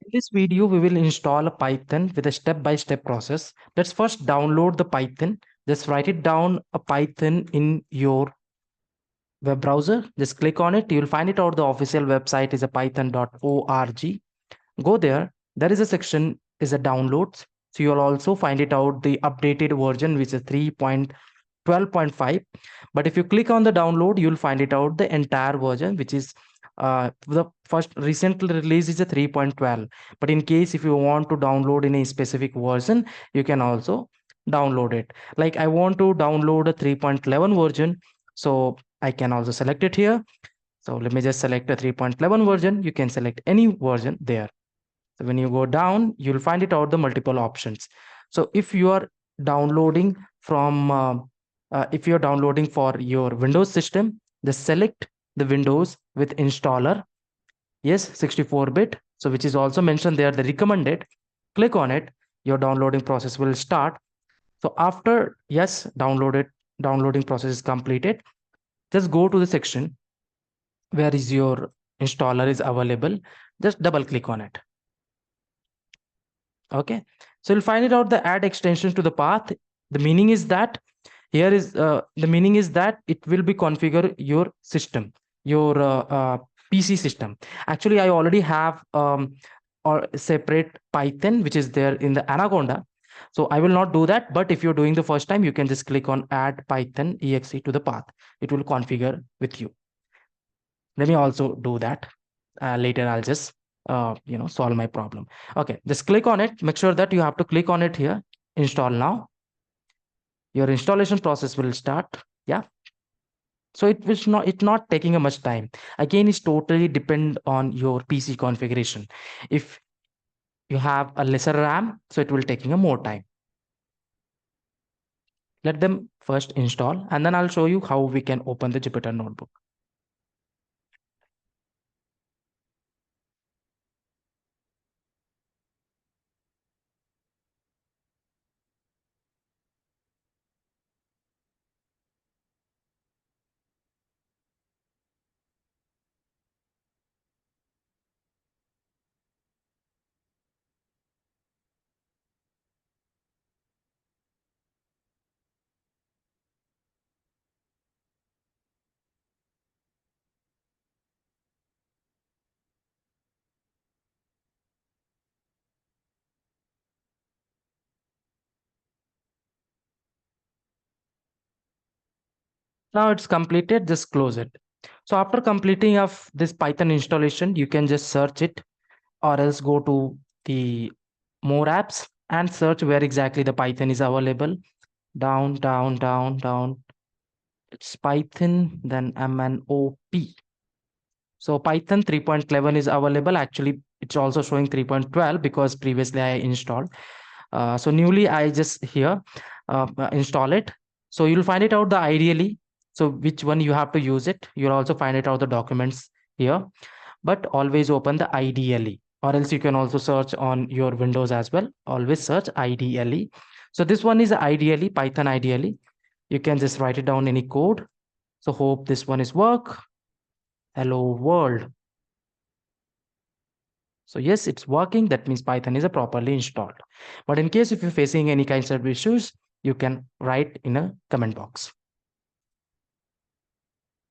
In this video, we will install a Python with a step-by-step process. Let's first download the Python. Just write it down a Python in your web browser. Just click on it. You'll find it out. The official website is a python.org. Go there. There is a section is a downloads. So you'll also find it out the updated version, which is 3.12.5. But if you click on the download, you'll find it out the entire version, which is the first recently release is a 3.12. But in case if you want to download in a specific version, you can also download it. Like I want to download a 3.11 version, so I can also select it here. So let me just select a 3.11 version. You can select any version there. So when you go down, you'll find it out the multiple options. So if you are downloading from, if you're downloading for your Windows system, just select the Windows with installer. Yes, 64-bit. So which is also mentioned there, the recommended. Click on it. Your downloading process will start. So after, yes, downloading process is completed. Just go to the section where is your installer is available. Just double click on it. Okay, so you'll find it out the add extensions to the path. The meaning is that the meaning is that it will be configure your system, your PC system. Actually, I already have or separate Python which is there in the Anaconda, so I will not do that. But if you're doing the first time, you can just click on add Python exe to the path. It will configure with you. Let me also do that. Later I'll just solve my problem. Okay, just click on it. Make sure that you have to click on it here. Install now. Your installation process will start. Yeah, so it's not taking a much time. Again, it's totally depend on your PC configuration. If you have a lesser RAM, so it will taking a more time. Let them first install, and then I'll show you how we can open the Jupyter notebook. Now it's completed, just close it. So after completing of this Python installation, you can just search it or else go to the more apps and search where exactly the Python is available. Down, down, down, down. It's Python, then MNOP. So Python 3.11 is available. Actually, it's also showing 3.12 because previously I installed. So newly I just here install it. So you'll find it out the ideally. So which one you have to use it. You'll also find it out the documents here. But always open the ideally, or else you can also search on your Windows as well. Always search ideally. So this one is ideally, Python ideally. You can just write it down any code. So hope this one is work. Hello world. So yes, it's working. That means Python is properly installed. But in case if you're facing any kinds of issues, you can write in a comment box.